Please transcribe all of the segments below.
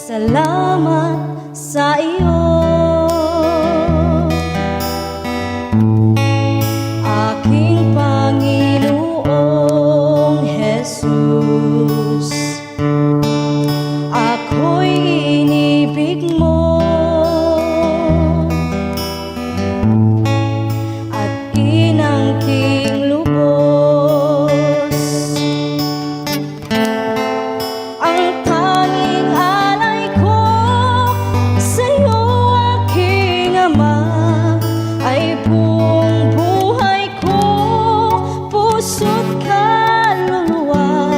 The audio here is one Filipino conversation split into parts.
Salamat sa iyo, aking Panginoong Jesus. Ako'y inibig mo at inangking lubos. Ang tanging alay ko sa'yo, aking Ama, ay buong buhay ko, puso't kaluluwa.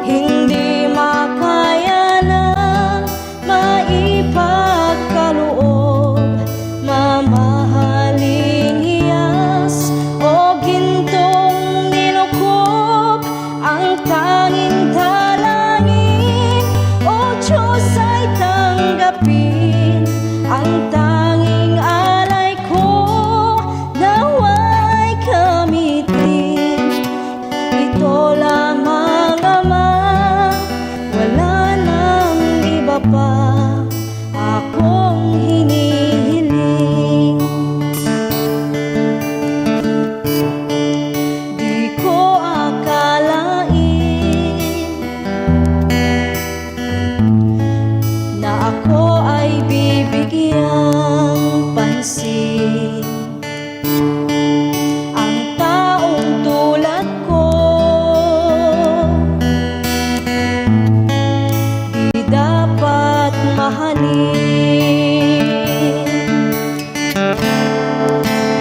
Hindi makaya na maipagkaloob, mamahaling hiyas o gintong nilukob. Ang tanging dalangin, O Diyos, ay tanggapin. Ang tanging alay ko, nawa'y gamitin. Ito lamang, Ama, wala nang iba pa akong hinihiling. Di ko akalain na ako ay bibigyang pansin. Ang taong tulad ko, di dapat mahalin.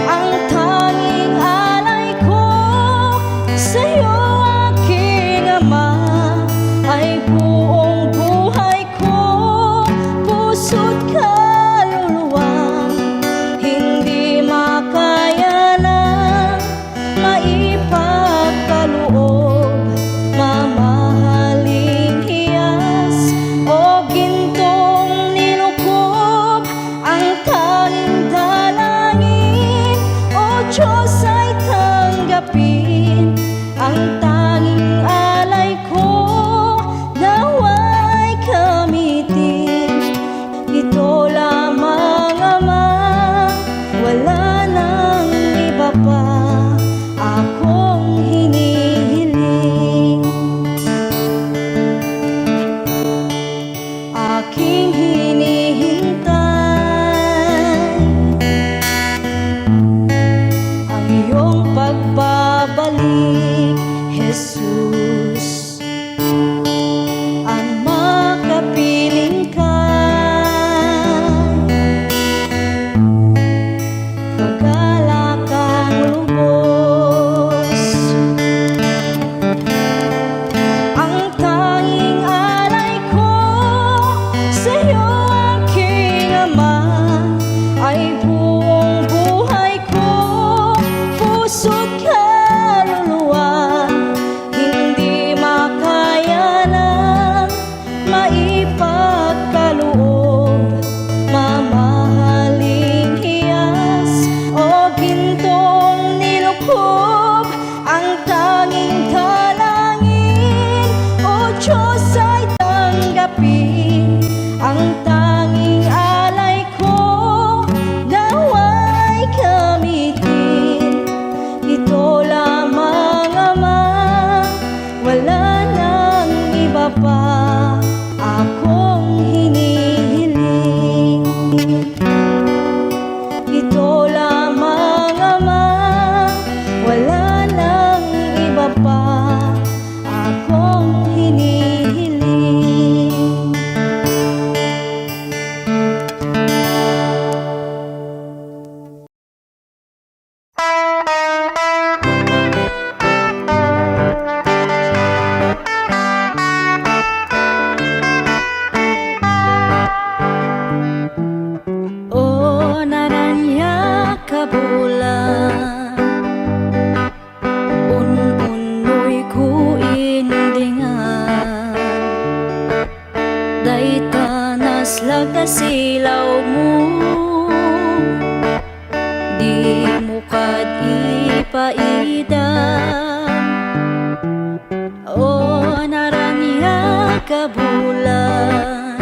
Ang tanging alay ko sa'yo, aking Ama, ay buong buhay ko, puso't kaluluwa. Hindi makaya na maipagkaloob, mamahaling hiyas o gintong nilukob. Ang tanging dalangin, O Diyos, ay tanggapin. Ang tanging alay ko, nawa'y gamitin. Ito lamang, Ama, wala nang iba pa akong hinihiling. Aking hinihintay ang iyong pagbabalik, Jesus. Ang makapiling ka, kagalakang lubos. Ang tanging alay ko sa'yo, aking Ama, ay buong buhay ko, puso't kaluluwa. Hindi makaya na maipagkaloob, mamahaling hiyas o gintong nilukob. Ang tanging dalangin, O Diyos, ay tanggapin. Ang tanging alay ko, nawa'y gamitin. Ito lamang, Ama, wala nang iba pa akong hinihiling. Ito lamang, Ama, wala nang iba pa akong hinihiling. O naranya ka bulan, un-unoy ko indingan. Dayta naslag na silaw mo, di mo kad ipaida. O naranya ka bulan,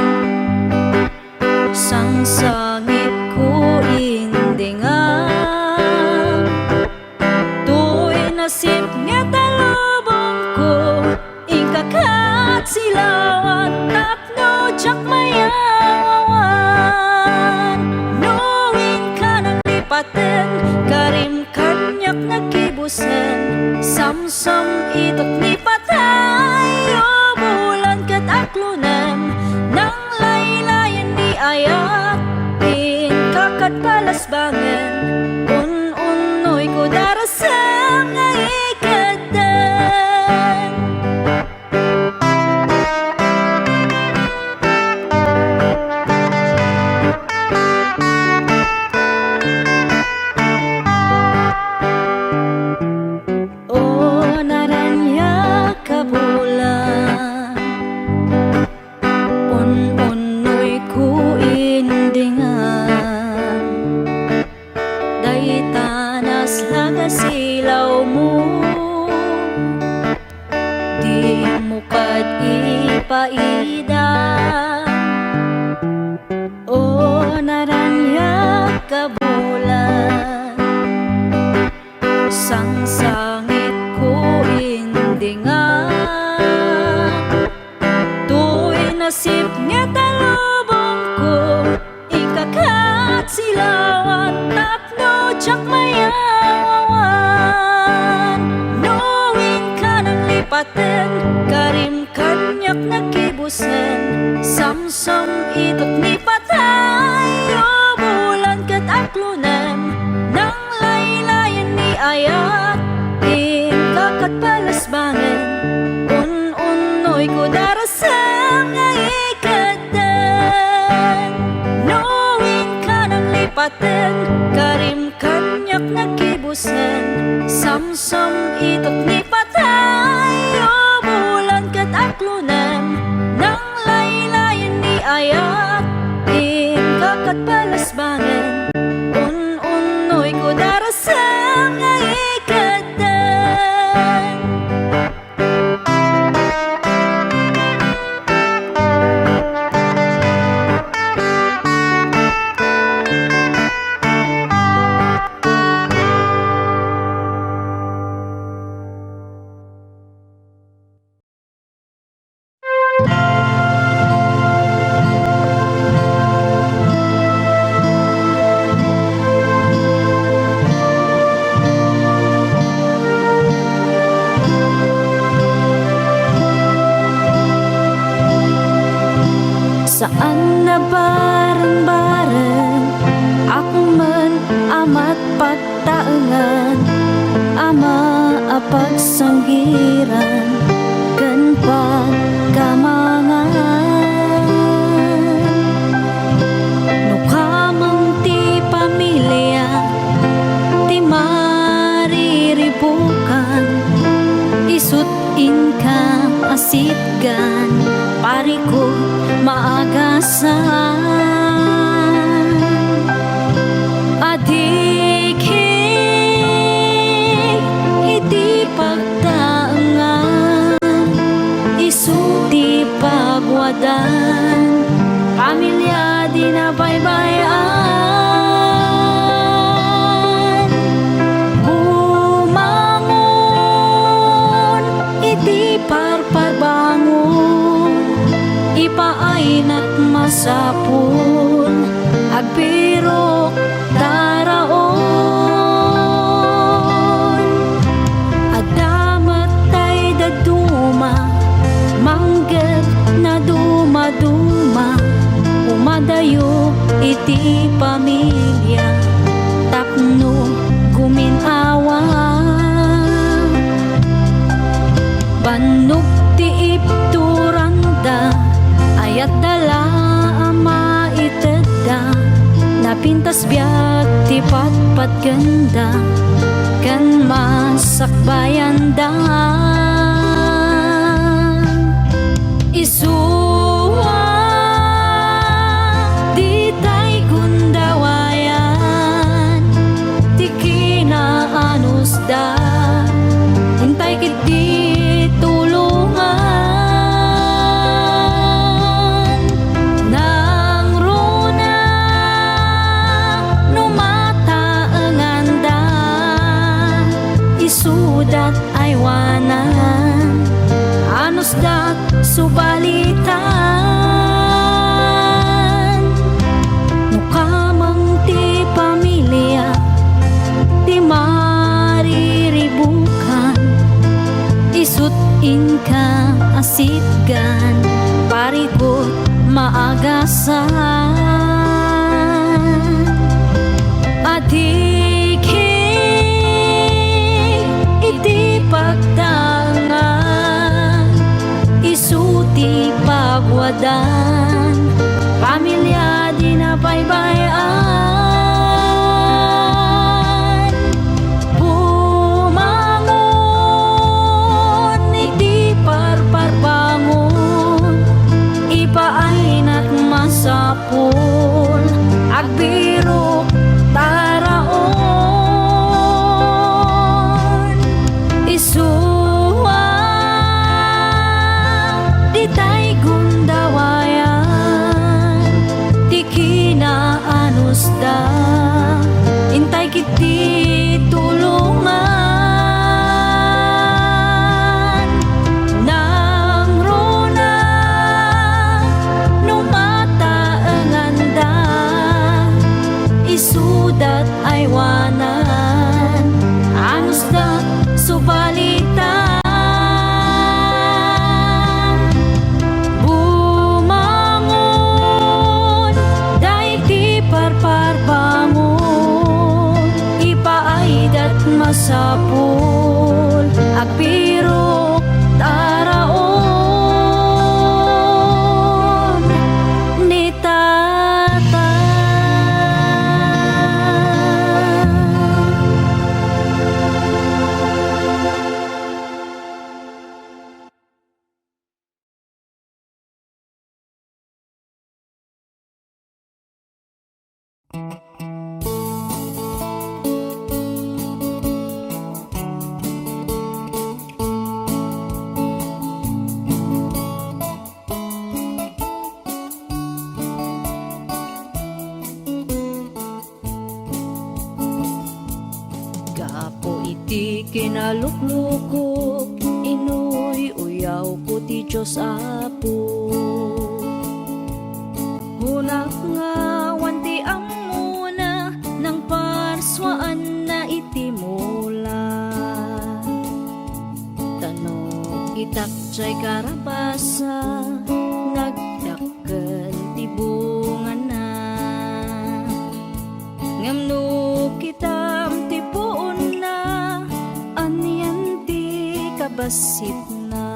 kakat palasbangan un-unoy ko darasam nga ikatan. O naranya kabulan un-unoy ko indingan, day tanas nagasilaw mo, di mo kad ipaida. O naranya kabulan, sang-sangit ko indingan, tu'y nasip nga talubong ko, ikakat silawan tapno tsak mayawawan. Knowing ka ng lipatan, karim kanyak nakibusan, samsam itok ni patay. O bulan kat aklunan, nang laylayan ni ayat, kakat palasbangan un-unoy ko darasam nga ikatan. Knowing ka ng lipatan, karim kanyak nakibusan, samsam itok ni patay. O bulan kat aklunan, nang laylayan ni ayat, kakat palasbangan un-unoy ko darasam nga ikatan. Saan na bareng-bareng ako man amat pagtaengan, ama apagsanggiran ken pagkamangan. No kamang ti pamilya ti mariribukan, isut inka asitgan pariko maagasan. Adikhi iti pagtaengan, isuti pagwadan, pamilya di na baybayan. Bumangon iti parpagbangon, ipaayna't masapul agpirok daraon. Adamat tay daduma, manggag na dumaduma, umadayo iti pamilya tapno guminawa. Bannog ti ipturanda, ayat dala ama itedda, napintas biag ti patpat ganda, kan masakbayan da. Isuwa di tay gundawayan, ti kinaanus da, hintay kiti tulungan. Nang runa numataengan da, isudat aywanan, anus dat subalitan. No kamang ti pamilya ti mariribukan, isut inka asitgan parikot maagasan. Tiki iti pagtangan, isuti pagwadan, pamilya di na baybayan. Bumangon iti parparbangon, ipaay na't masapul, agbiro taraon. Isuwa di tay gundawayan, di kinaanus da, intay kiti tulungan. Nang runa numataengan da, isudat ay wanan, anus da subalitan. Bumangon daigdi parparbangon, ipaaydat masapul, agpirok taraon ni tata. Gapo iti kinaluklukok, inuy uyaw ko ti Diyos Apo. Hunak nga wanti amuna, nang parswaan na iti mula. Tanong itak jay karabasa, nagdakkel ti bunga na. Ngamno kitam ti puon na, anyan ti kabasit na.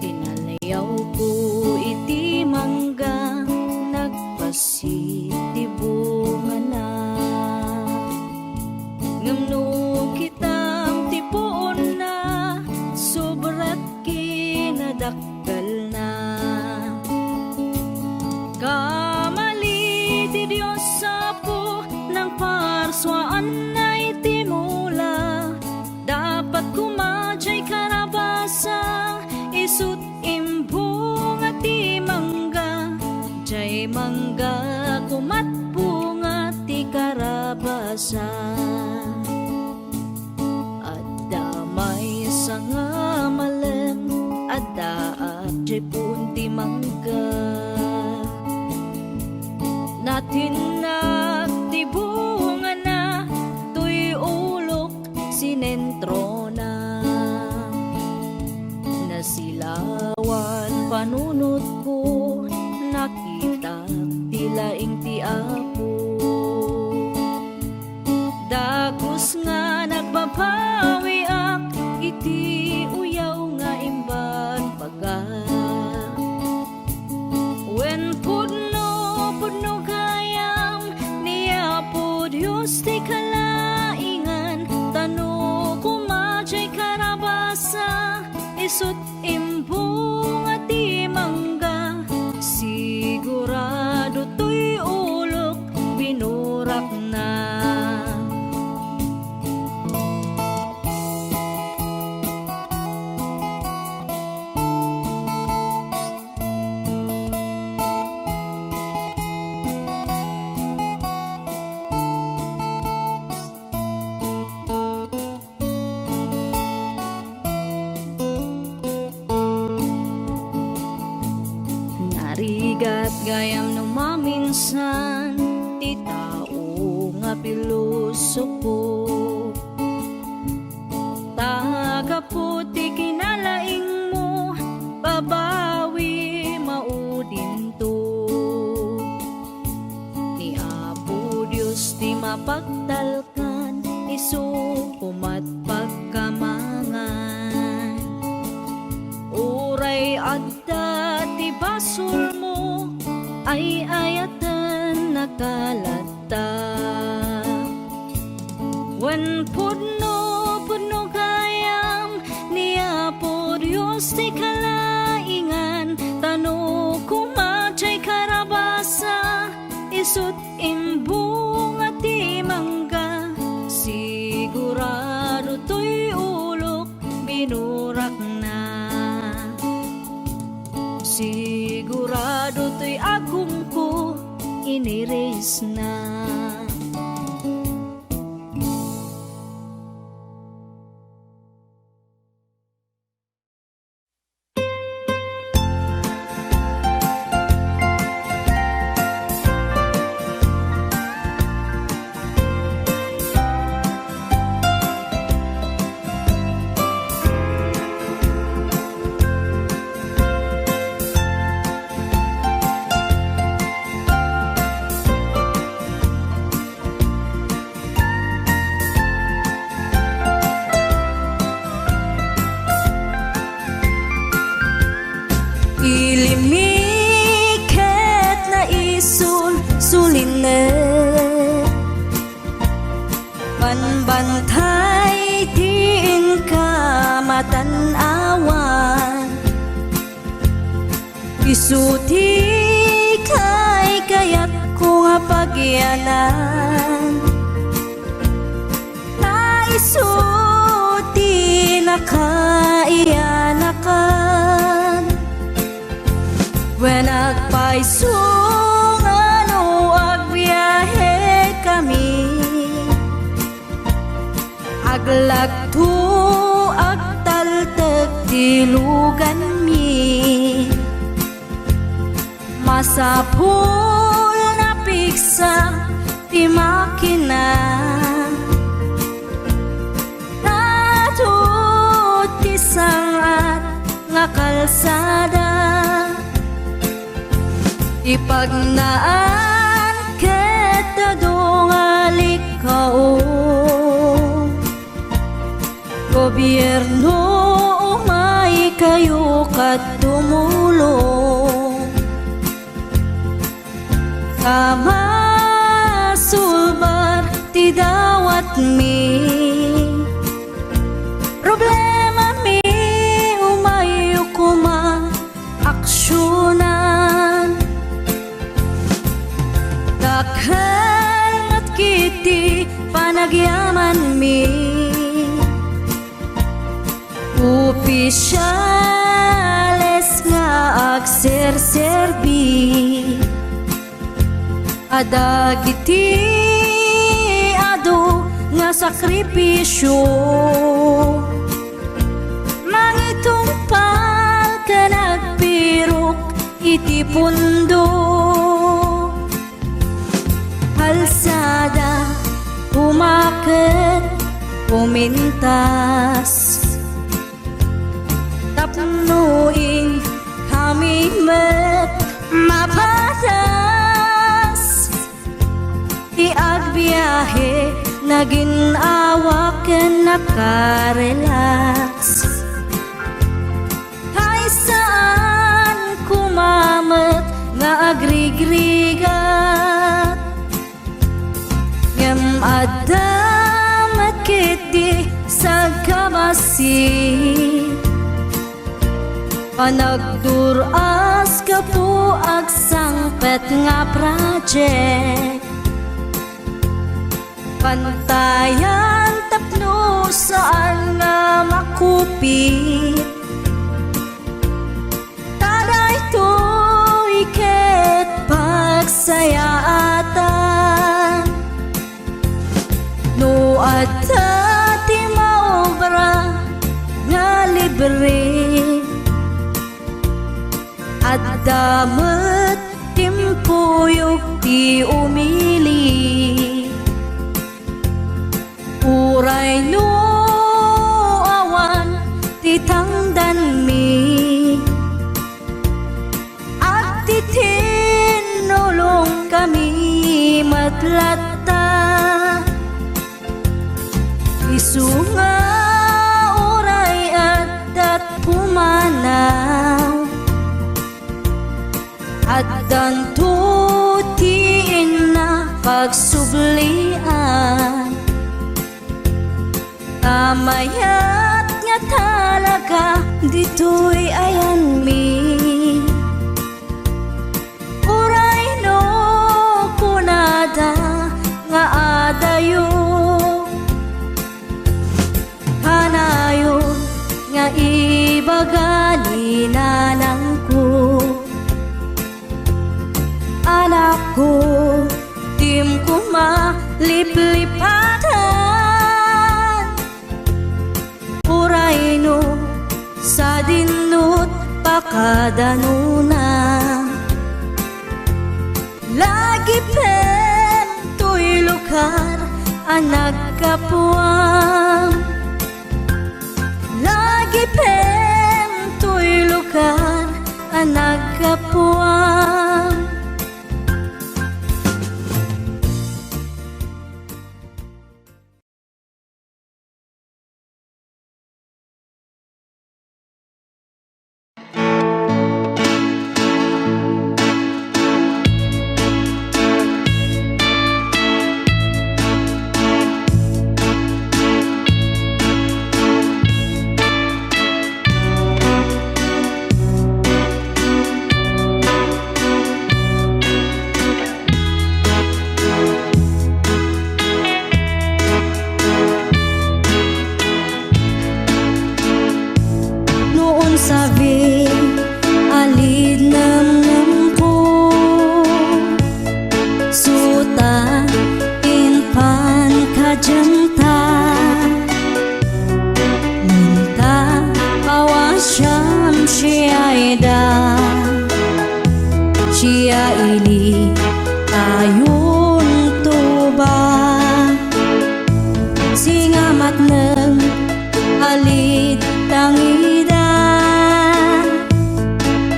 Tinalayaw ko iti mangga, nagpasit ti bunga na. Ngamno kitam ti puon na, sobrat kinadakkel na. Kamali ti Diyos Apo, nang parswaan na iti mula. Dapat kumadjay karabasa, isut imbunga ti mangga. Jay mangga kumat bunga ti karabasa. Adda may sanga malem, adda at jay punti mangga. Natin naktibungan na, tuy ulok sinentro na. Nasilawan panunot ko, nakita tilaing ti Apo. Dagos nga nagbabawi ak, iti uyaw nga imban paga. When pudno kayam, niya po Diyos ti kalaingan. Tano kumadjay karabasa, isut imbung at ti mangga. Sigurado to'y ulok, binurak na. Narigat gayam no maminsan, ti tao nga pilosopo. Tagaputi kinalaing mo, babawi maudin to. Ni Apo Diyos nga pagtalkan, isuhumat pagkamangan. Uray adda ti basol mo, ay ayatan nakalata. Wen pudno kayam niya po Diyos ti kalaingan, tano kumacay karabasa, isut imbung at imangga. Sigurado to'y ulok binurak na, sigurado to'y agum ko iniris na. Ilimiket na sulsuline, panbantay din ka matanawan. Isuti kay kayat ko nga pagyanan, na isuti na kaiyanakan. When agpaisong ano agbiyahe kami, aglagto agtaltag dilugan mi, masapul na piksa ti makina, natut ti sangat nga kalsada. Ipagnaan kita dongalik kao, gobyerno umay kayo kat tumulong, sama sulbar ti dawat mi, problema mi umayo kuma aksyonan. Dakhan at kiti panagyaman mi, opisyales nga agserserbi, adagiti ado nga sakripisyo, mangitumpal ka nagpirok iti pundo. Kalsada, umakit, pumintas, tapnuin kami met mapatas. Iagbiyahe, naginawakan nakarelax, ay saan kumamat nga agrigrigat. Adamat kiti sa kabasi, panagduras ka po agsangpet nga project, pantayan tapno saan nga makupit, taday to'y ket pagsayaatan. No adda ti maobra nga libre, adda met timpuyog ti umili, uray no awan ti tangdan mi, at ti tinulong kami matlatan. at dantutiin na pagsublian. Kamayat nga talaga dito'y ayan mi. Uray no kunada nga adayo, kanayo nga ibagali nanang ko. Anak ko, tim ko maliplipatan. Uray no sa dinut pakadanuna. Lagi pen to'y lugar ang nagkapuam. Lagi pen to'y lugar ang nagkapuam. Sabi alid nam ko suta inpan kajanta minta kawasyam siyaida siya ili ayun tuba singamat ng alid tangida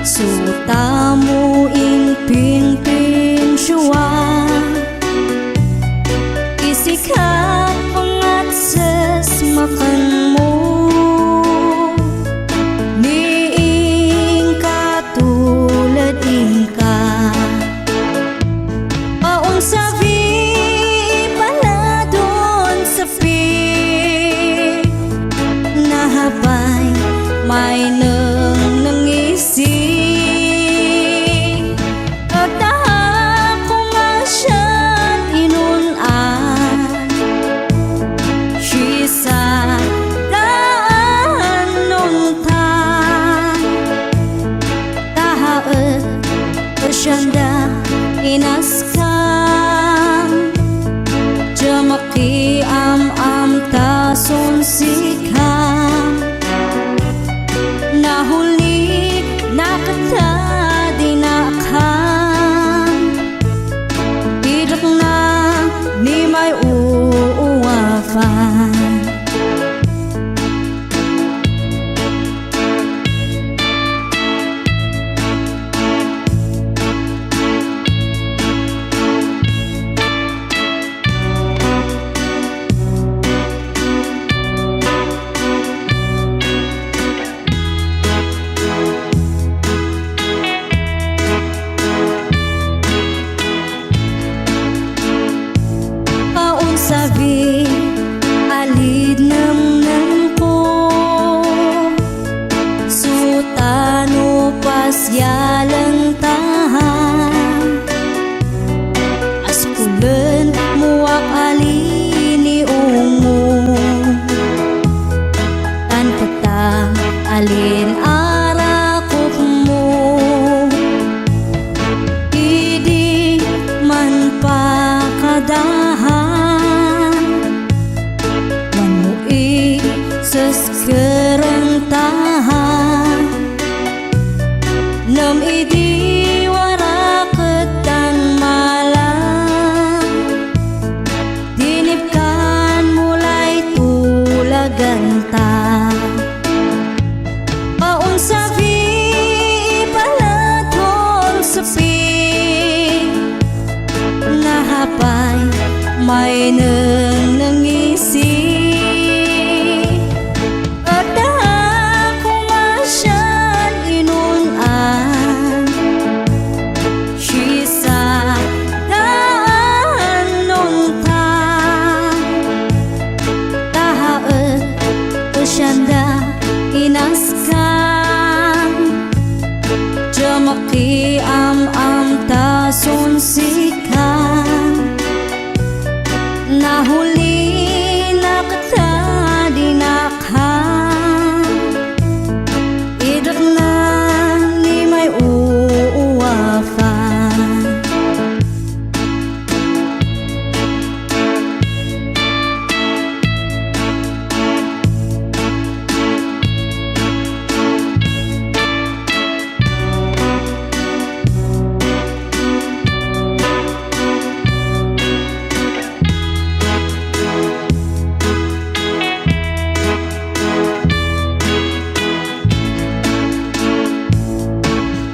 sutamu ing ping syua isikat pengat ses makanmu ni ing katulad ingka paun sabi paladon sepi nahabay may nangisi. Syanda inaskam jamaki am tason sikam nahuli nakata dinakam idak na ni may uuwafan. Sabi alid nam ko sutano pasyalang tahan aspulen muak alini ungu tan petang alin arakuk mo idi man pakadahan seskerentahan nam idi waraketan malam dinipkan mulai tulaganta paun sabi palatol sepi nahapay may nangisi. sikat. Nahuli na kita dinakhan, idak na ni may uuwafan.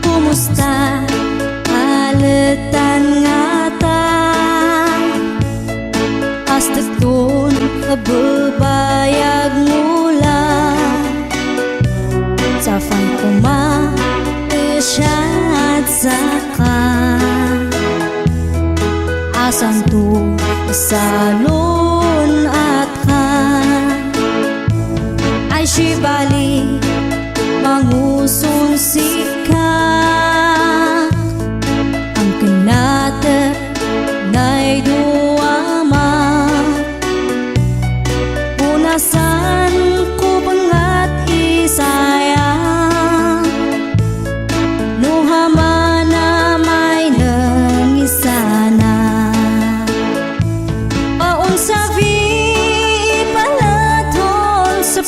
Kumusta alatan nga ta, hasta doon kababayag mula sa fan kuma isyat saka asan to salon at ka ay sibali mangusun sikat. Ang kinata na'y duwama, punasan ko bangat isayang, nuhama na may nangisana. Paon sa palaton sa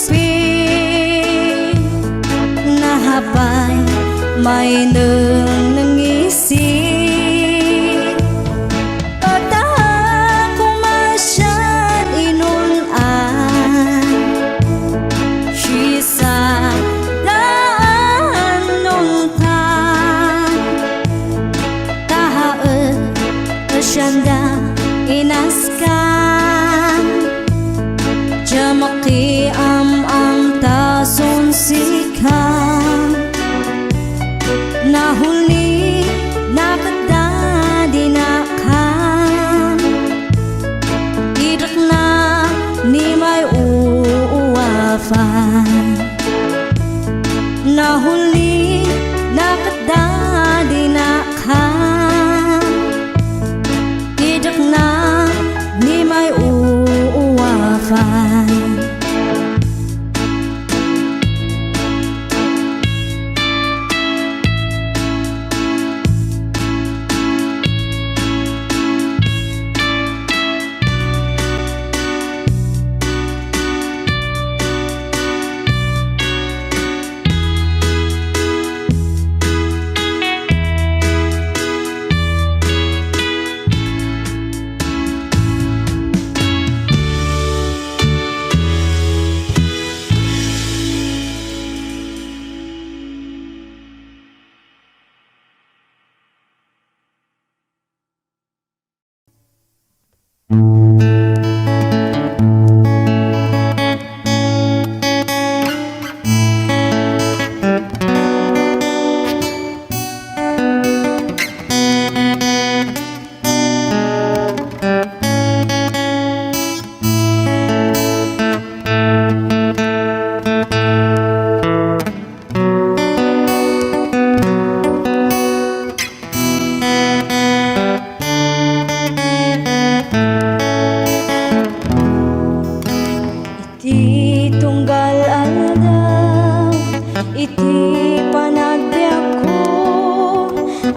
hapay may nangisip, pagtahan ko masyad inunan, sisa daan nung tan, tahaet asyanda inaskan, jamaki am tason sikat. Nahuli na kita dinakhan, idak na ni may uuwafan. Nahuli na kita dinakhan, idak na ni may uuwafan.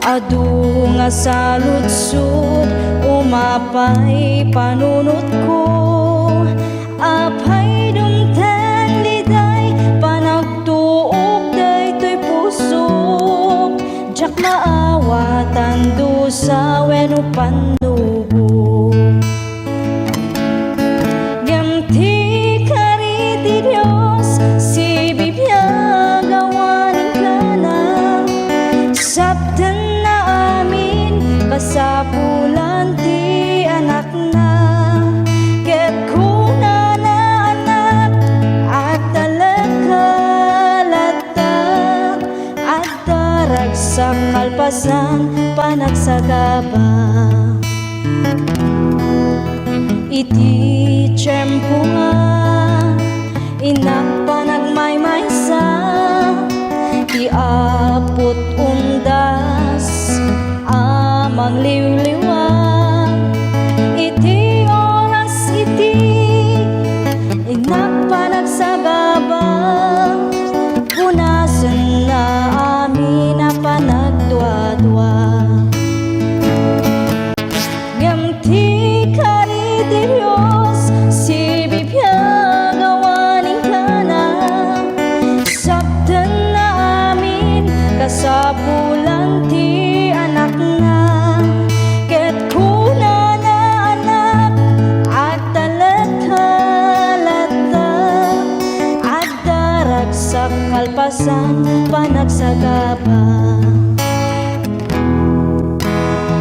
Adu nga sa lutsud, umapay panunot ko. Apay dumtang liday, panagtuok daytoy pusok. Jak maawatan do sa weno pandugo. Ganti kariti Dios, si Biblia gawanin ka na. Sabtan kasapulan ti anak na, ket kuna na anak at talagkalata at darag sa kalpasan panagsagaba. Iti tiyempo nga inak panagmaymaysa, iapot undas mangliw Ngam ti kari ti Diyos, si bibiyag awaning ka na. Sabdan na amin, kasapulan ti anak na. Ket kuna na anak, at talat-halata, at darag sa kalpasan, panagsagaba.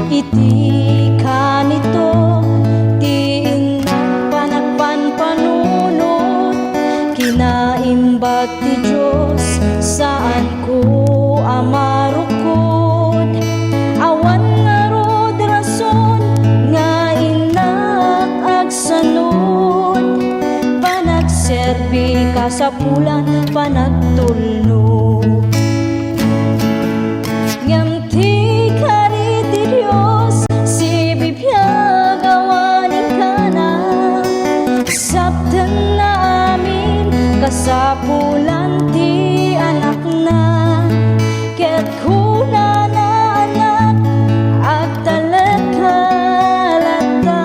Iti kanito, ti inang panagpanpanunot, kinaimbag ti Diyos, saan ko amarukod. Awan nga rod rason, nga inak agsanod, panagserbi ka sa pulan, panagtulnog. Ngam ti kari ti Diyos, si bibiyag awaning ka na. Sabdan na amin, kasapulan ti anak na. Ket kuna na anak, at talat-halata,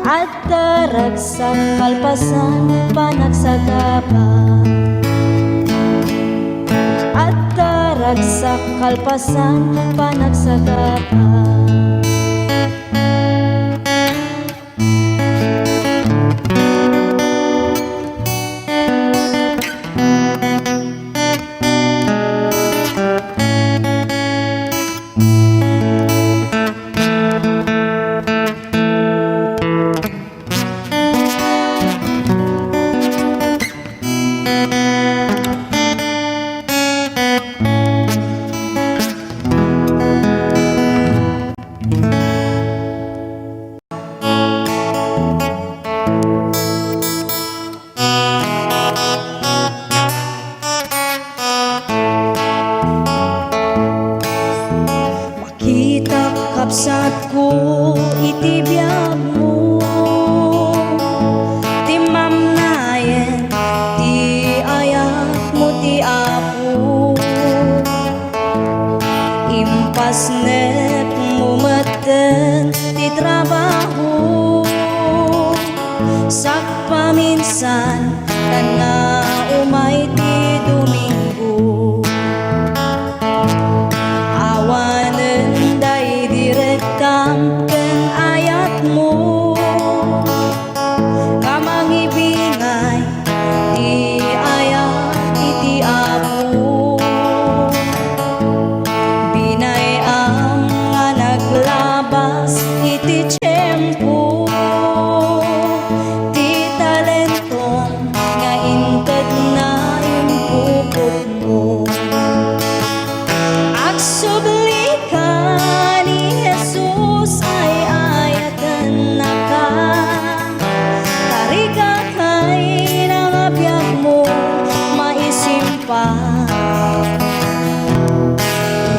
at darag sa kalpasan, panagsagaba. At darag sa kalpasan, panagsagaba. Makita kapsat ko iti biyag mo, ti mamnayen ti ayak mo ti Apo. Impasnet mo maten ti trabaho, sak paminsan kan nga umay ti Domingo. Awanen day direktam ken ayat mo, kamangibingay ti ayat iti Apo. Binayam nga naglabas iti tiyempo, ti talentong nga inted na impupot mo. Agsubli ka ni Jesus ay ayatan na ka, tariga kay nangabiyag mo maisimpa.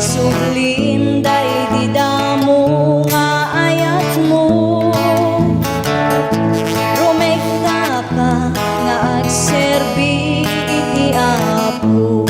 Sublim day di damo nga ayat mo, rumekta ka nga agserbi iti Apo.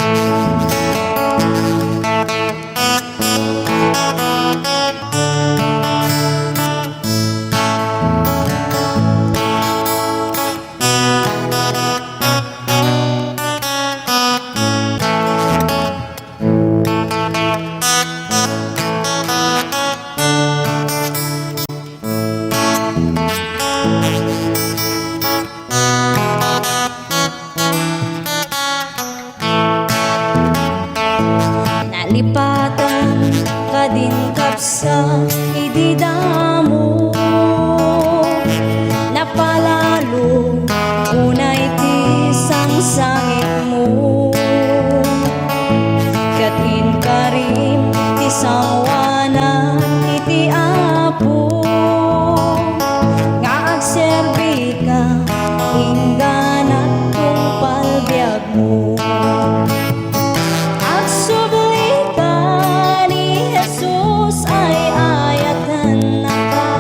Nalipatan ka din kapsa ididamo, napalalo unay ti sangsangit mo. Katin karim ti sawana iti Apo, nga agserbi ka ingganat kung palbiag mo. Agsubli ka ni Jesus ay ayatan na ka,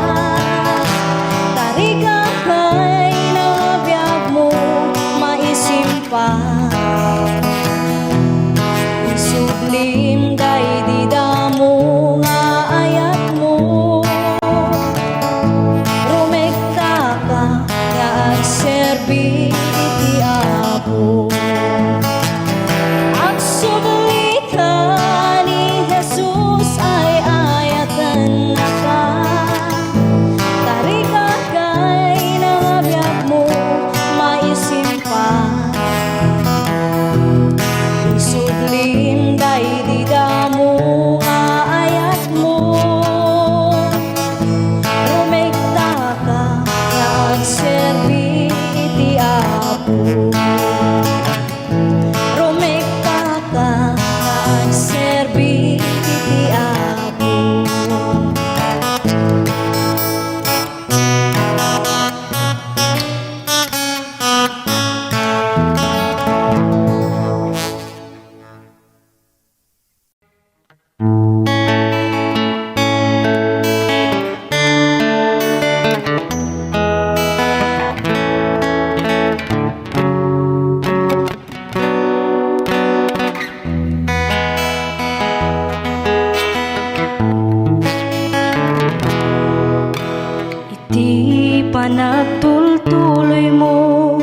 panagtultuloy mo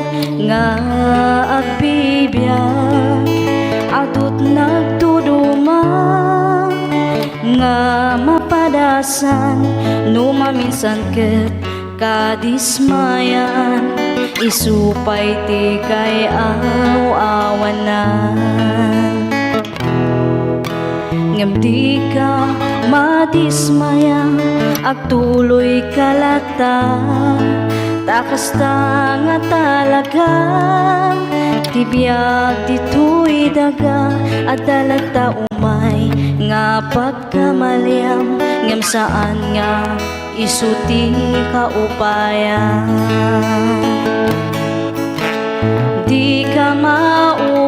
nga agbibiyag adut nagtuduma nga mapadasan no maminsan ket kadismayan isupay ti kay awanan ngem di ka madismaya agtuloy kalata takasta nga talaga tibiyag dito'y daga at dalagta umay nga pagkamaliam ngem saan nga isuti kaupayan di ka maupay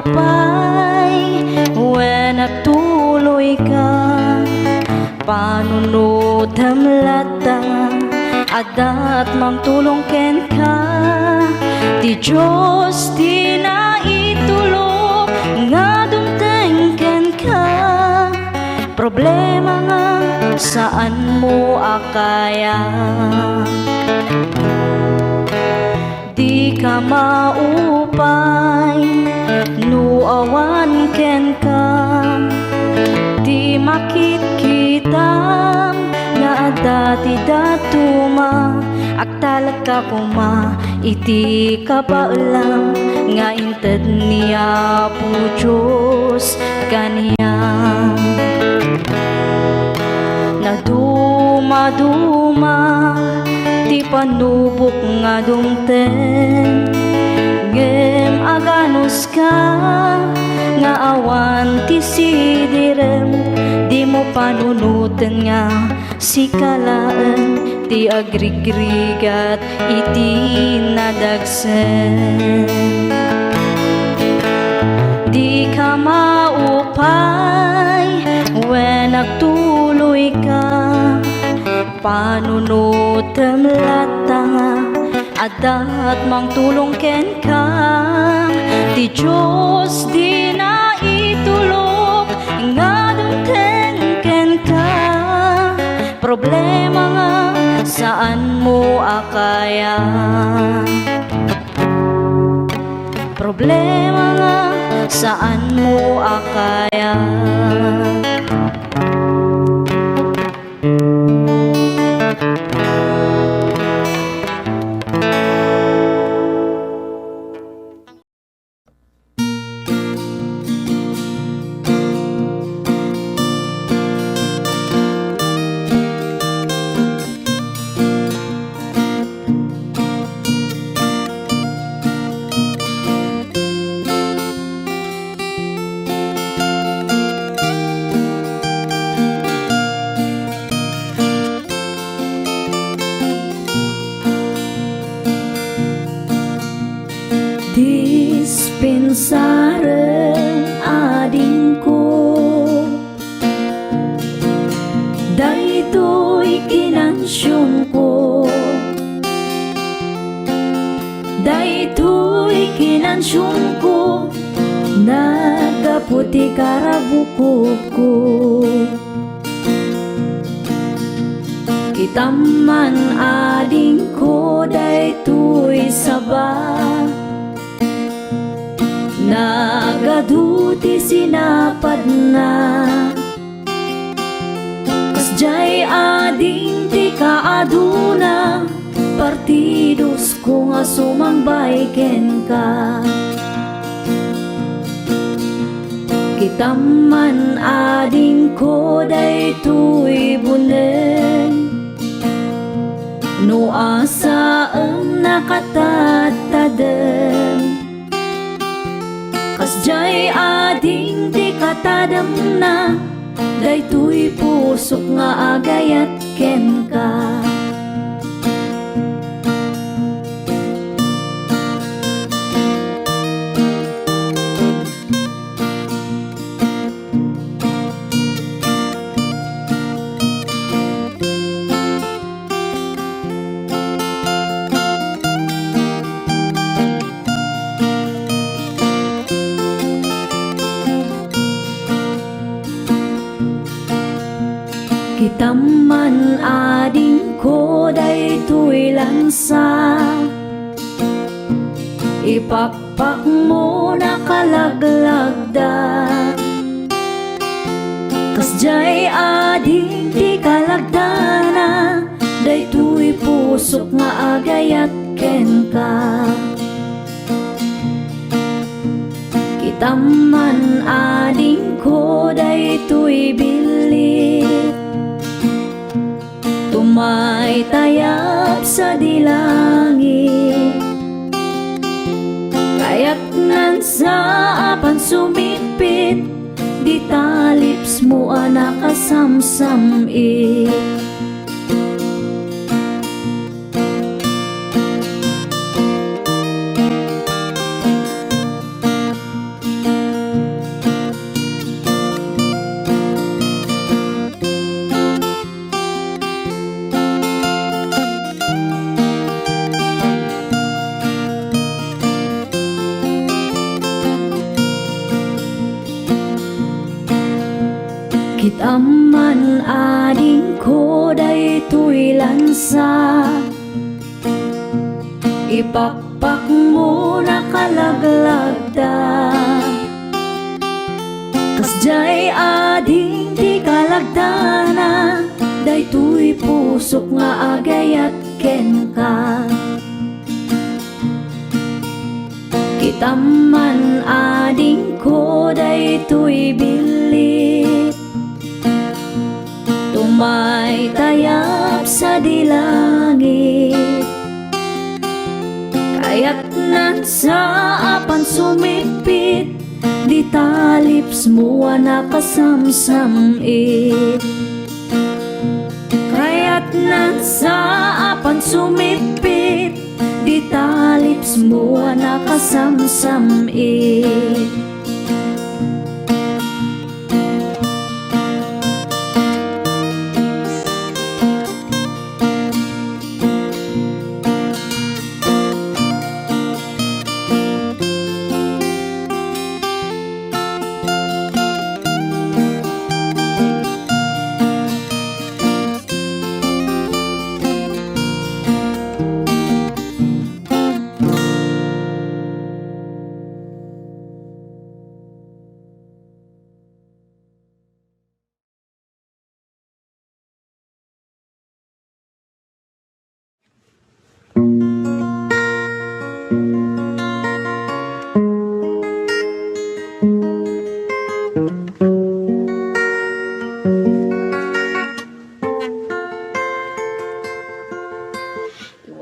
when nagtuloy ka panunod hamlata adat magtulong ken ka di Diyos di na itulog nga dumteng ken ka problema nga saan mo akaya di ka maupay nuawan ken ka di makit kita nga dati datuma agtalag ka kuma iti kapaulam nga inted niya po Diyos kaniyang naduma-duma ti panubok nga dumten ngem aganos ka nga awan ti sidirem di mo panunutan nga si kalaan ti agrigrigat iti nadagsen di ka maupay when nagtuloy ka panunutan lata adat mangtulong ken ka ti Diyos di na itulog nga dumten ken ka problema nga saan mo akaya problema nga saan mo akaya dispensaren ading ko daytoy kinansyon ko daytoy kinansyon ko nagaputi karabukok ko kitaman ading ko daytoy sabah nagaduti sinapad na kasjay ading ti kaaduna partidos ko nga sumambay ken ka kitaman ading ko daytoy bunen no asaem nakatatadem kasjay ading di katadam na daytoy pusok nga agayat ken ka kitaman ading ko daytoy lansa, ipakpak mo nakalaglag-da. Kasjay ading ti kalagdana, daytoy pusok nga agayat ken ka. Kitaman ading ko daytoy bilit, tumay tayap sa dilangit. Kaya't nan sa apan sumipit, di talips mo nakasamsamit. Kitaman ading ko daytoy lansa, ipakpak mo nakalaglag-da. Kasjay ading ti kalagdana, daytoy pusok nga agayat ken ka. Kitaman ading ko daytoy bilit, tumay tayap sa dilangit. Kaya't nan sa apan sumipit, di talips mo nakasamsamit. Kaya't nan sa apan sumipit, di talips mo nakasamsamit.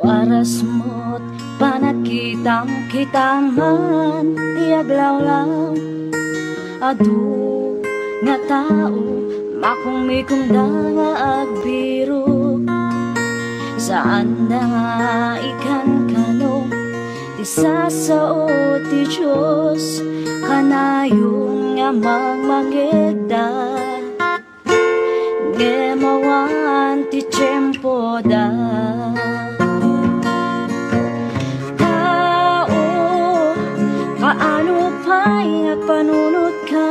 Waras mo't panakitang kitaman, tiaglawlaw adu nga tao, makumikunda nga agbiro. Saan na nga ikan kano, ti sasao ti Diyos, kanayong nga mangmangegda. Gemawan ti tiyempo da, paano pa'y nagpanunod ka,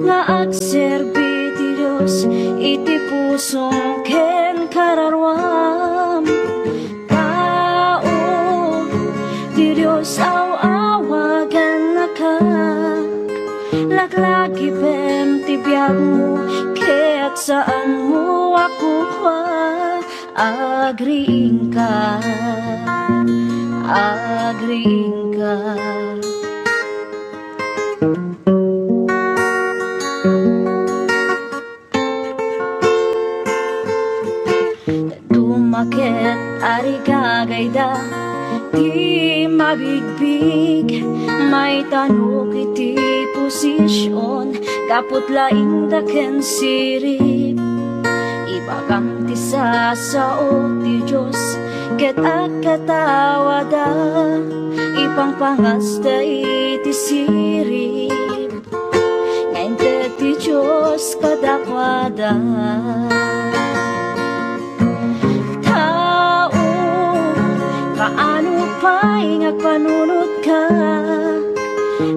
nga agserbi ti Diyos, iti pusong ken kararwam. Tao, ti Diyos awagan na ka, laglagi bem ti biyag mo, kaya't saan mo ako agriing ka, agriing ka. Dumaket ari gagayda, di mabigbig, may tanok iti posisyon, kaput laing daken sirip. Ibagam ti sasao ti Diyos, ket agkatawada, ipangpangasta iti sirip. Ngayon ti Diyos kadakwada. Tao, kaano pa'y ngagpanunod ka,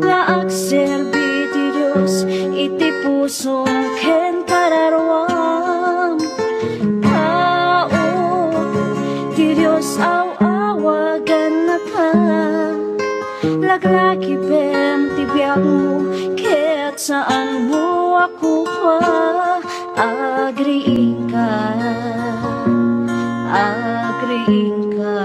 nga agserbi ti Diyos, iti pusong ken kararwam. Tao, Laglaki bem tibiyag mo kahit saan mo ako pa agriin ka, agriin ka.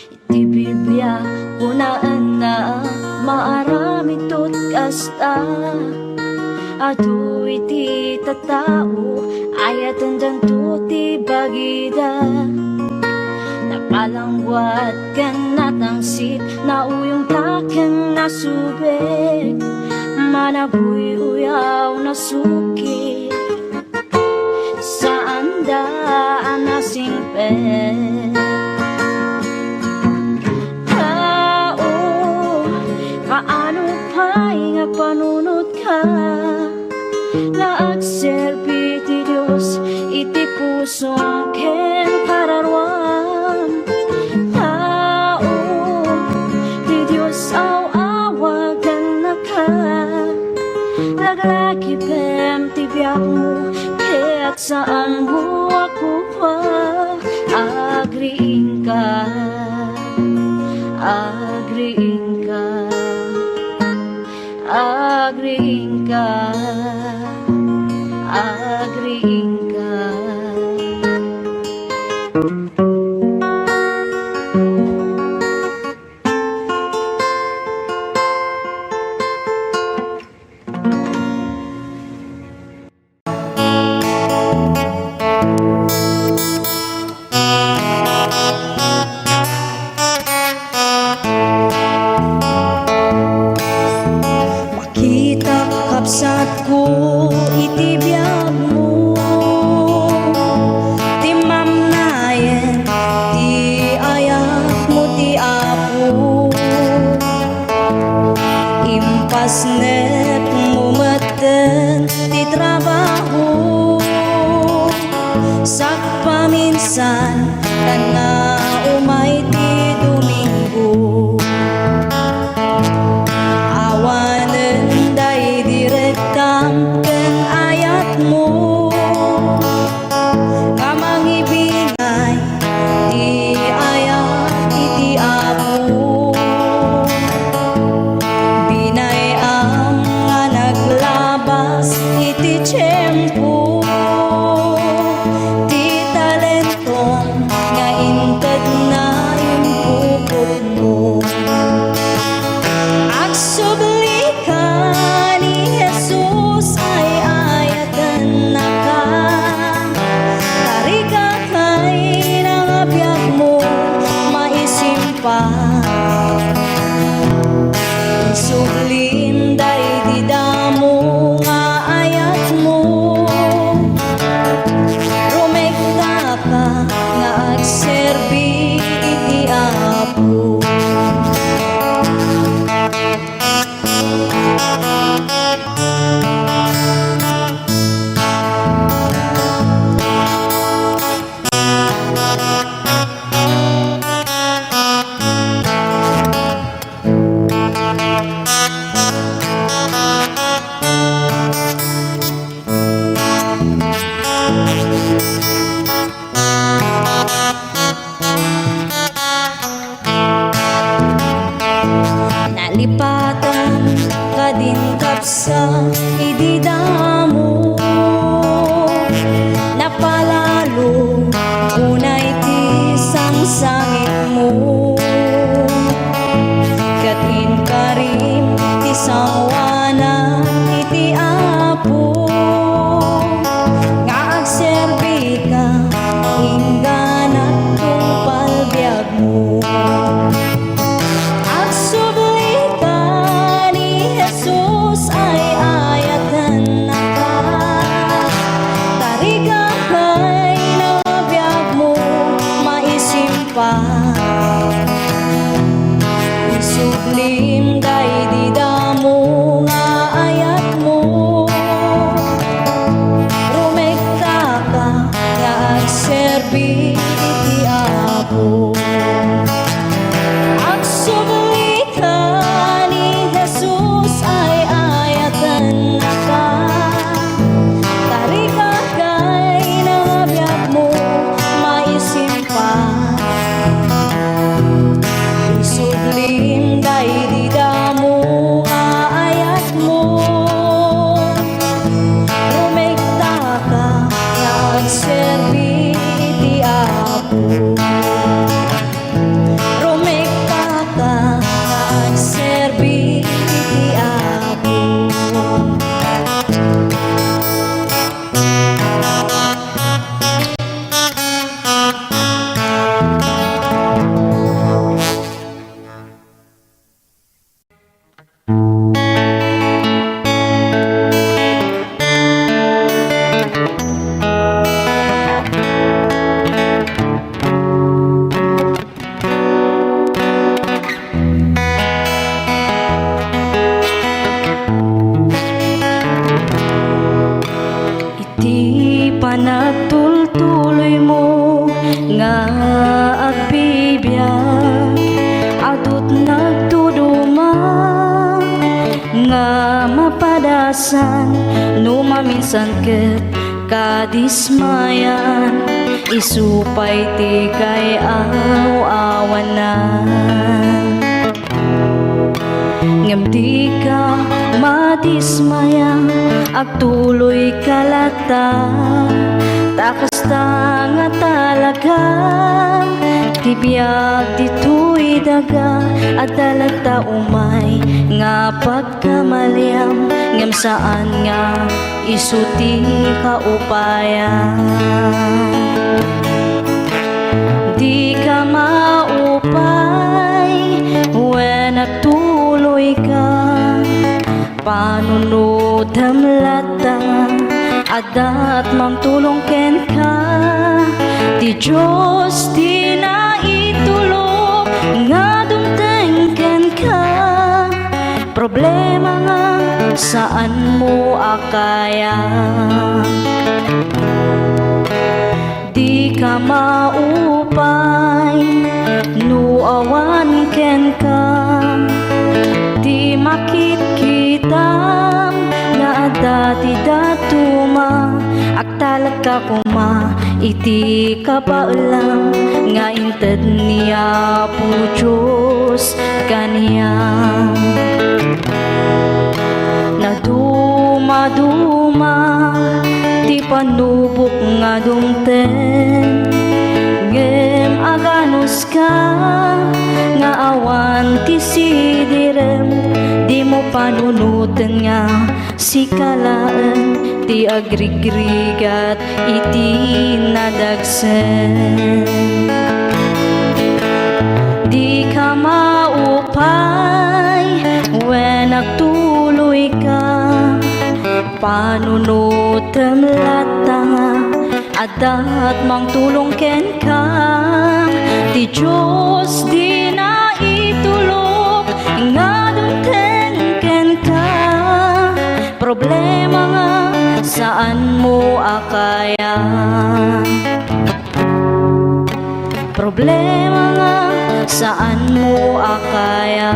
Itibibya ko na maarami tot kasta ato iti tatao ayat andang tuti bagida napalangwat kan natangsit na uyong takang nasubek manabuy uyaw na suki saan daan nasingpet kaano pa'y nga panunod ka na agserbi ti Diyos iti pusong ken kararwan tao ti Diyos aw awagan na ka laglaki bem ti biyak mo kahit saan mo ako pa agriin ka, agriin ka, agriin ka, agriin ka. Kapsat ko itibiyag mo ti mamnayen ti ayak mo ti apo impasnet mo maten ti trabaho sak paminsan tana umay ti Domingo awanen day direktam ken ayat mo kamangibinay ti ayat iti apo binay kalakasan, numaminsan ket kadismayan, isupay ti kay aw-awanan. Ngem di ka madismaya, agtuloy kalata, takas ta nga talaga, tibiyag dito'y daga, at talagta umay nga pagkamaliam, ngem saan nga isuti ka upayan. Di ka maupay when nagtuloy ka, panunodam lata, adat mamtulong ken ka, ti Diyos di na itulog nga dumteng ken ka. Problema nga saan mo akaya, di ka maupay nuawan ken ka, di makikita nga dati datuma, agtalag ka kuma, iti kapaulang nga inted niya po Diyos kaniyang. Naduma-duma ti panubok nga dumten, ngem aganos ka nga awan ti sidirem, di mo panunutan nga si kalaan, ti agrigrigat iti nadagsen. Di ka maupay when nagtuloy ka, panunutan lata, adat mang tulong ken ka, ti Diyos di na itulog nga dumteng ken ka. Problema nga saan mo akaya, problema nga saan mo akaya.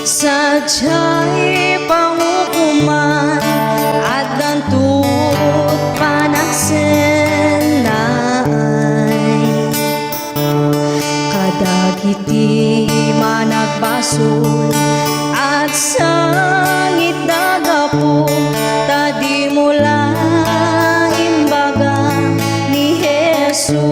Sadya'y pangukuman at dantut panagsenay, kadagiti managbasol at sangit nagapo, tadi mula imbaga ni Jesus.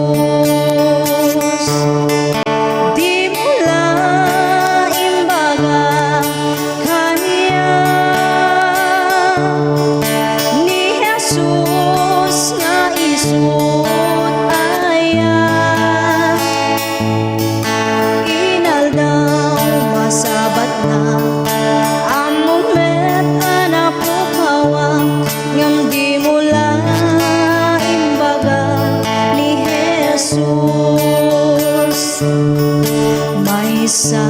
May sa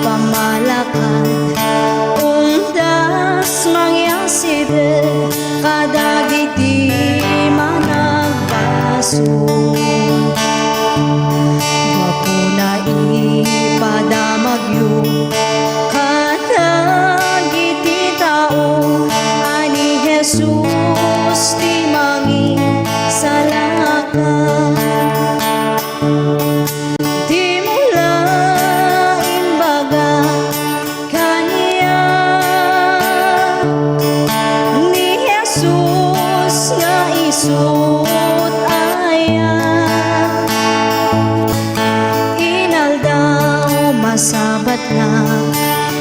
pamalakad undas mangyaside, kadagiti managbaso, wapo na ipadamagyo, kadagiti tao, ani Jesus ti mangi salaka. Isut aya inaldaw masabat na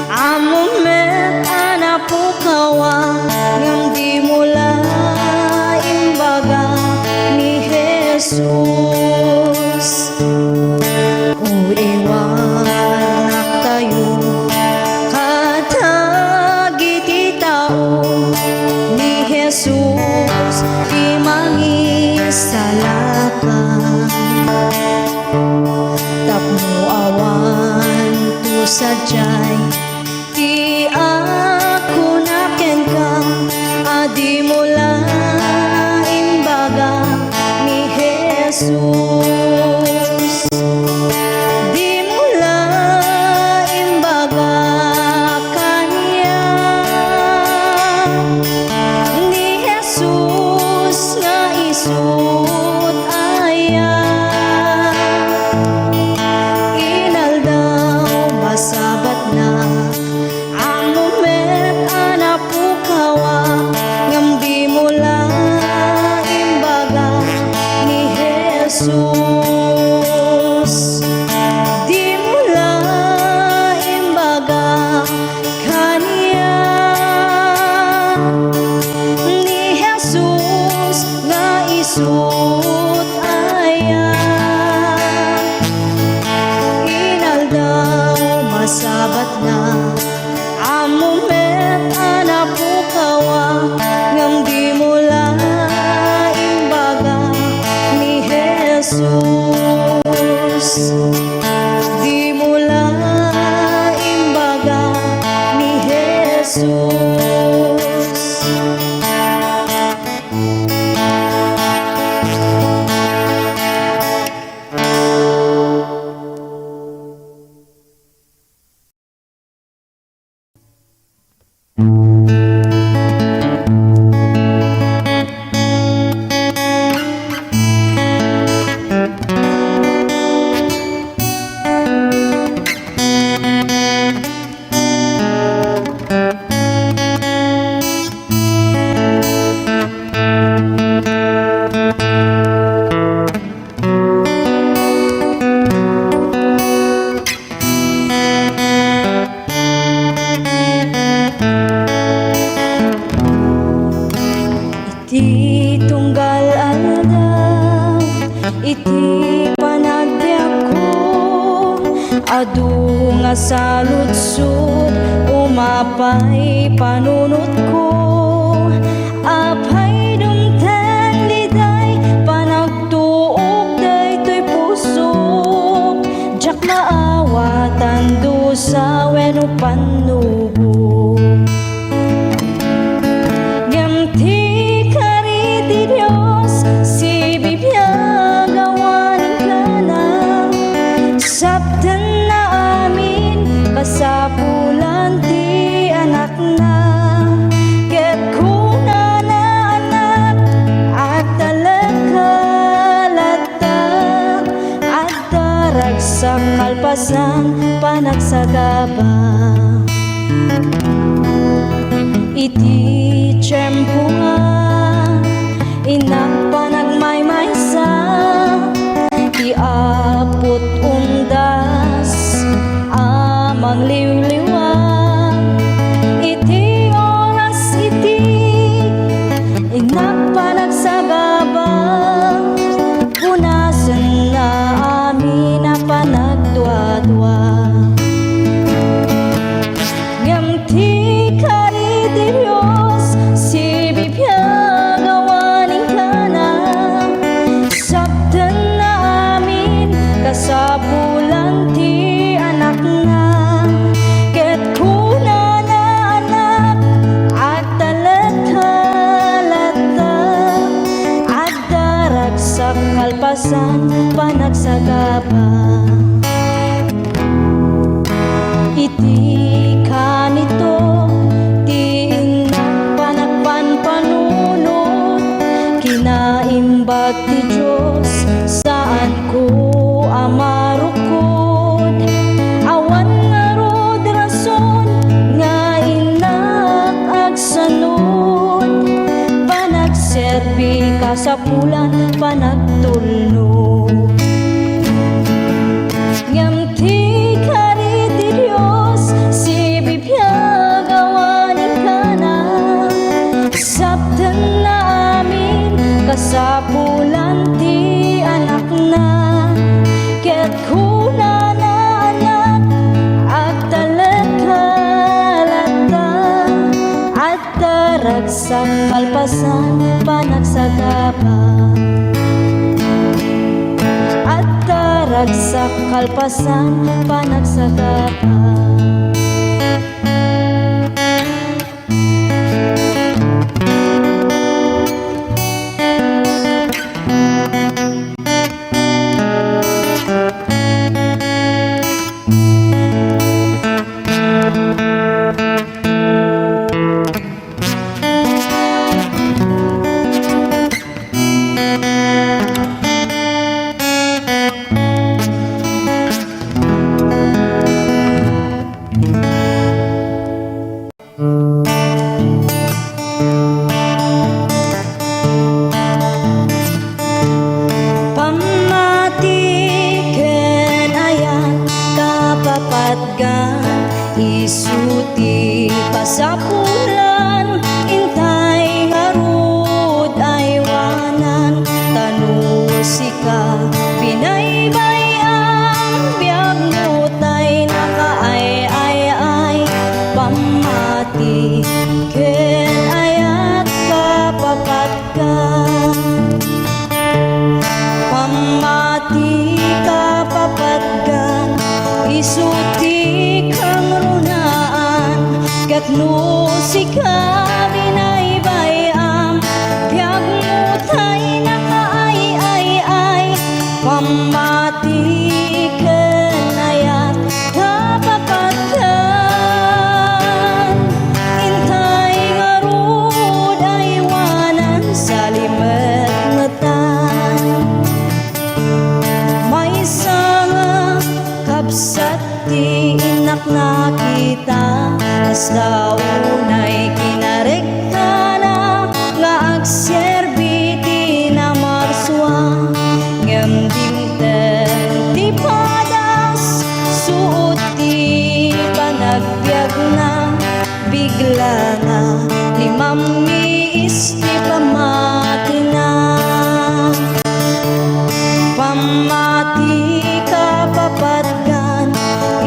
among met anapukawa, ngam di mula imbaga ni Jesus. O iwanak tayo katagiti tao ni Jesus, di mangisalakan tapno awan tu sadyay ti ako naken ka adi mula imbaga ni Jesus di mula imbaga kanya ni Jesus nga isut aya inaldaw masabat na ang moment ana pukawa ngam di mula imbaga ni Jesus di mula imbaga kanya ni Jesus nga isut aya inaldaw masabat na ang moment ana pukawa ngam di mula imbaga ni Jesus di mula imbaga ni Jesus. Iti tunggal aldaw, iti panagbiag ko, adu nga saludsod, umapay panunot ko, apay dumten liday, panagtuog daytoy pusok, jak maawatan do sa weno panubo. Diyos, si bibiyag awanin ka na sabdan na amin kasapulan ti anak na ket kuna na anak at talagkalata at darag sa kalpasan panagsagaba iti tiyempo nga inak panagmaymaysa iapot undas amang liwliwag iti oras iti inak panagsagaba punasan na amin na panagdwa-dwa ngam ti kari ti Diyos si bibiyag kasapulan ti anak na ket kuna na anak at talagkalata at darag sa kalpasan panagsagaba iti kanito ti inak panagpanpanunot kinaimbag ti Diyos saan ko amarukod awan nga rod rason nga inak agsanod panagserbi kasapulan panagtulno ngam ti kari ti Diyos si bibiyag awanin ka na sabdan na amin kasapulan ti anak na ket kuna na anak at talagkalata at darag sa kalpasan panagsagapa at darag sa kalpasan panagsagapa. Isuti pasapulan, intay ngarud ay wanan, tanusi ka binaybay ang biyag mutay nakaay-ay-ay, pamati ken ayat kapapat ka, pamati kapapat ka, isuti kang runaan, katno si ka binaybayam, biyag mo tay nakaay-ay-ay, pamati kenayat kapapatan, intay ngarud ay wanan sa limet-metan, may sanga kabsat ti inak na kita, as daunay kinarekta na nga agserbi ti na marswa, ngem dimten ti padas suot ti panagbiag na, bigla nga limam miis ti pamati na, pamati kapapatgan,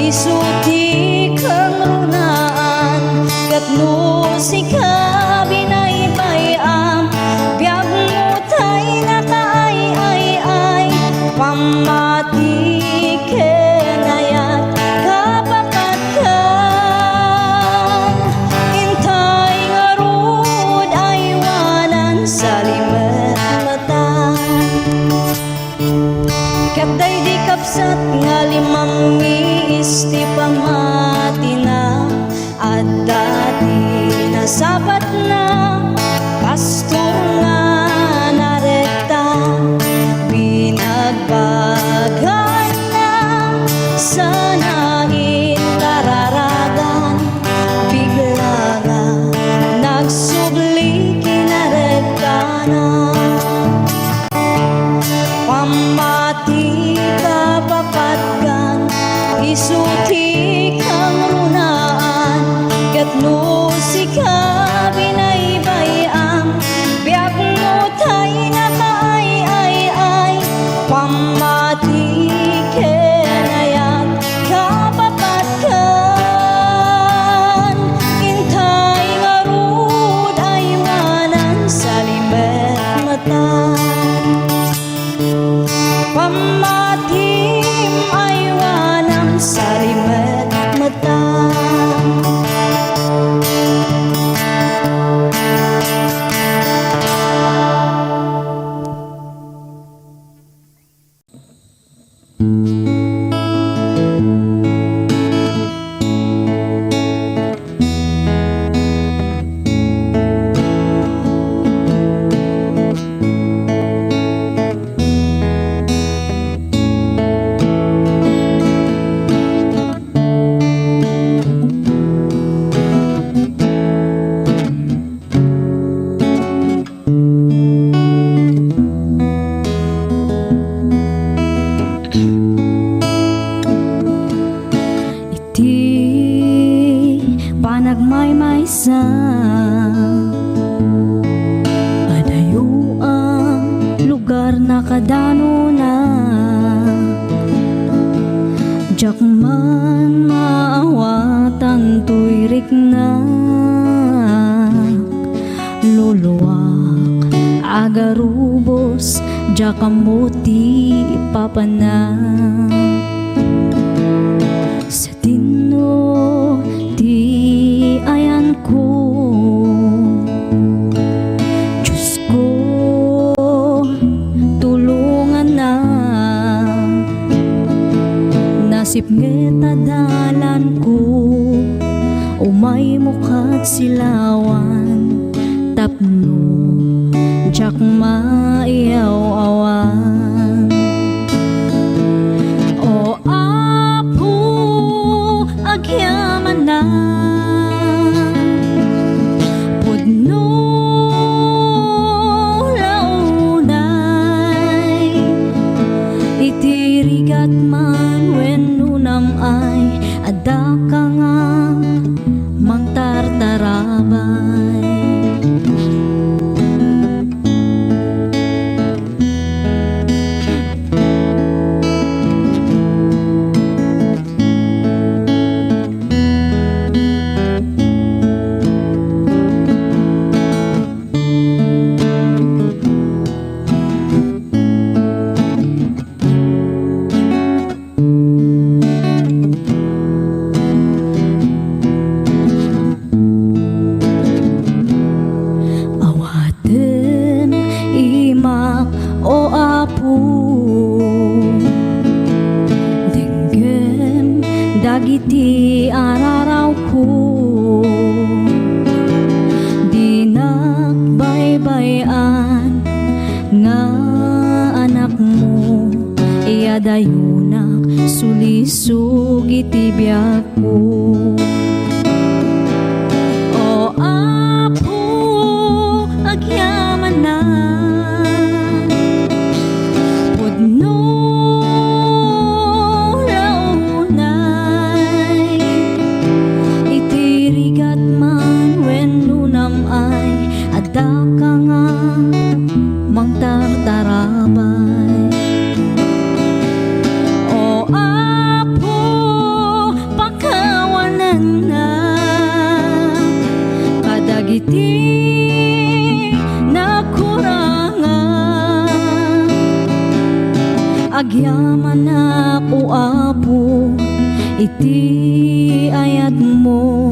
isuti kang runaan, katno si ka binaybayam, biyag mo tay nakaay-ay-ay, pamati kenayat kapapatgan, intay ngarud ay wanan sa limet-metan, katday di kapsat nga limang isti pamati na, at dati nasabat na pastor nga narekta, binagbagan na sana intararagan, bigla nga nagsubli kinarekta na, pamati kapapatgan, agarubos jakamuti papana sa tino ti ayan ko. Diyos ko, tulungan na nasip ngeta dalan ko umay mukat silawan tapno jak maiyaw-awan. O Apo, agyaman na pudno launay itirigat man wenno namay adda ka nga mangtartarabay. O Apo, denggem dagiti araraw ko, dinak baybayan nga anak mo, iyadayunak sulisog iti biyak ko. O Apo, agyaman na adda ka nga mangtartarabay. O Apo, pakawanan na kadagiti nakurangan agyaman na o Apo iti ayat mo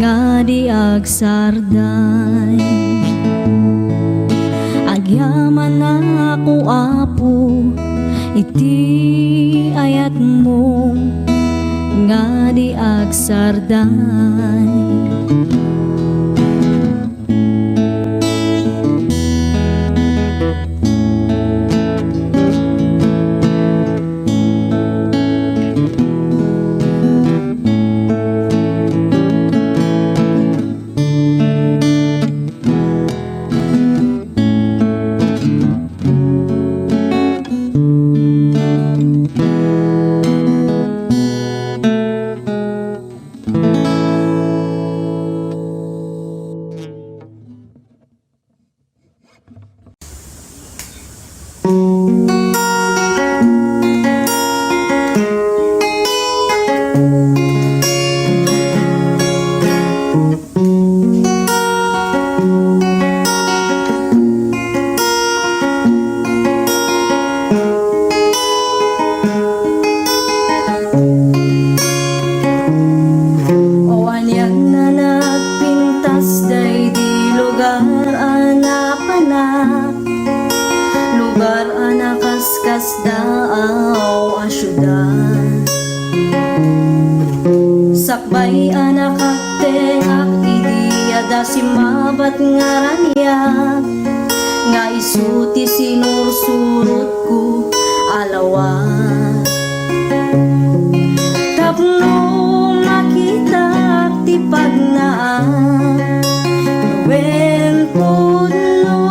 nga di agsarday. Agyaman na ako Apo iti ayat mo nga di agsarday. Lugar anakaskas daaw a syudad sakbay anakatengak idiyada simabat ngaranyak nga isuti sinursurot ko alawat tapno makita ti pagnaan wen puno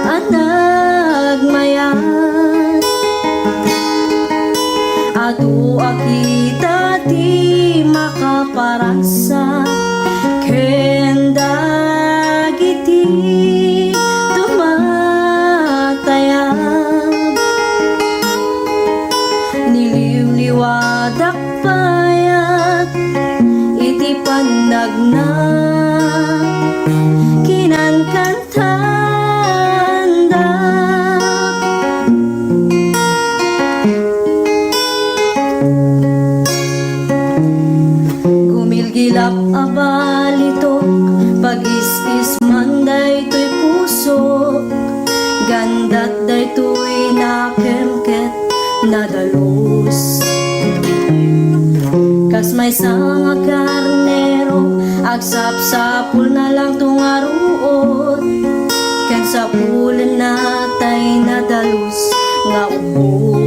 anagmayat adu akita ti makaparasa kenda giti tumatayag niliwliwadak payat iti panagna kinankanta datday to'y nakemket nadalus. Kas may nga karnero agsapsapul na lang tungaruot. Kan sa pulan natay nadalus nga upo.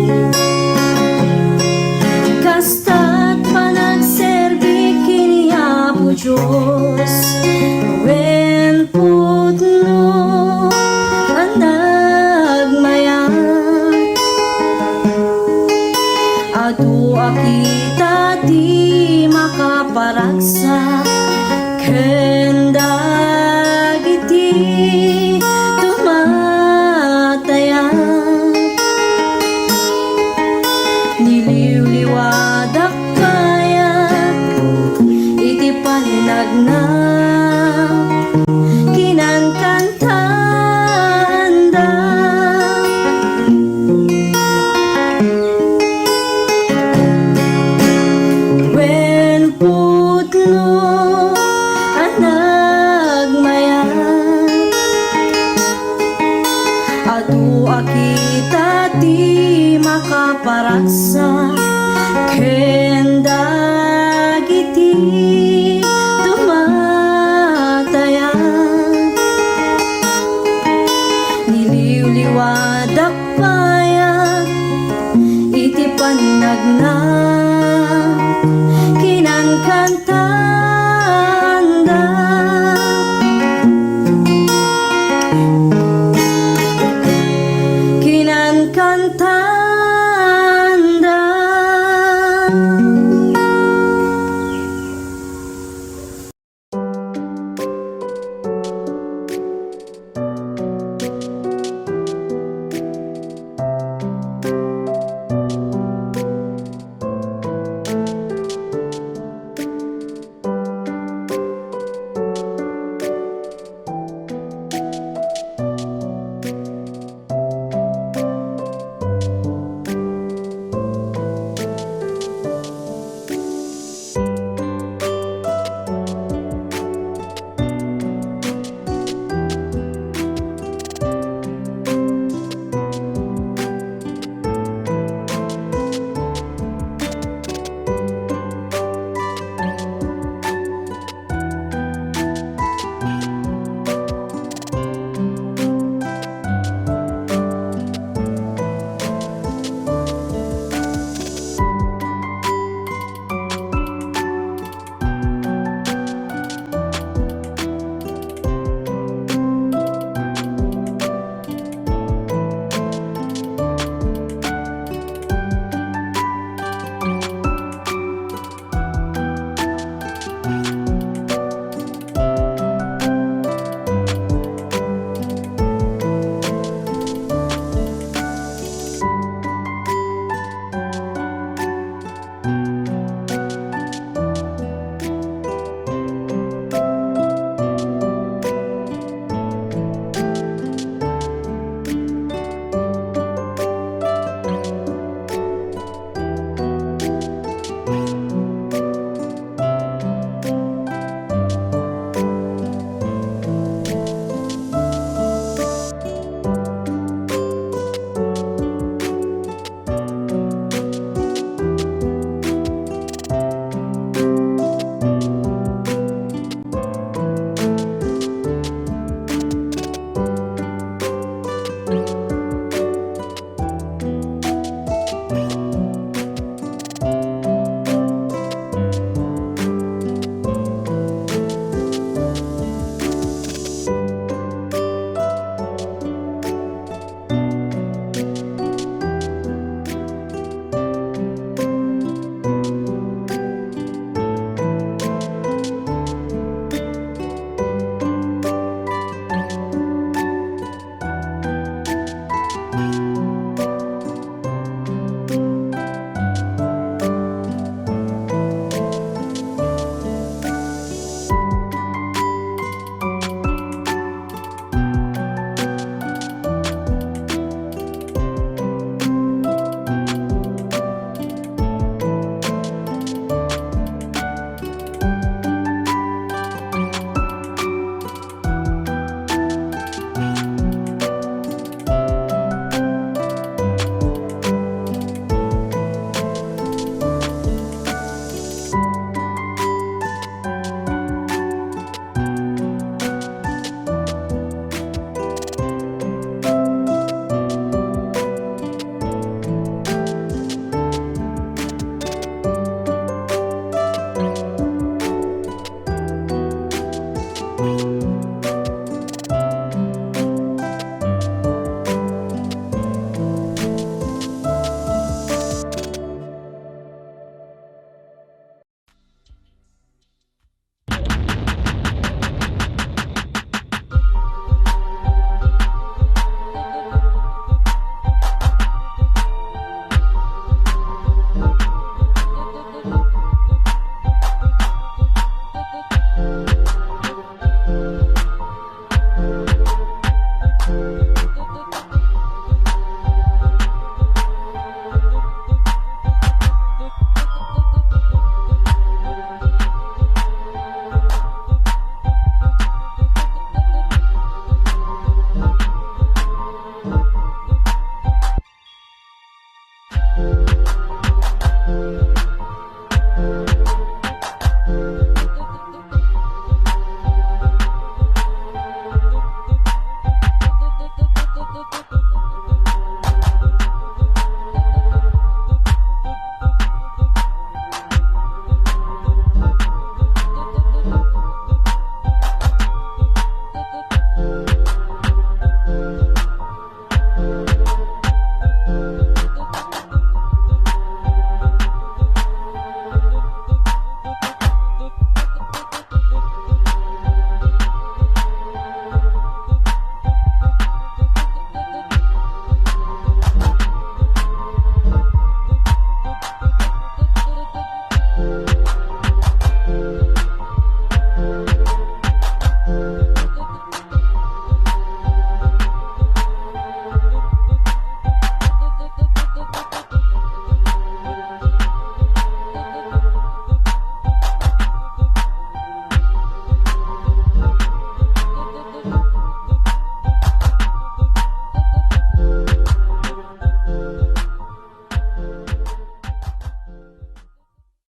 Kasta't panagserbi kini Apo Diyos, wen putno ang nagmayat. Adu akita di makaparagsak, kendag iti tumatayan. Niliwliwadak kaya iti panagna kinangkantanda. Wen putno ang nagmayat, adu akita ti makaparaksa, kendag iti tumatayan. Niliwliwadak payat iti panagna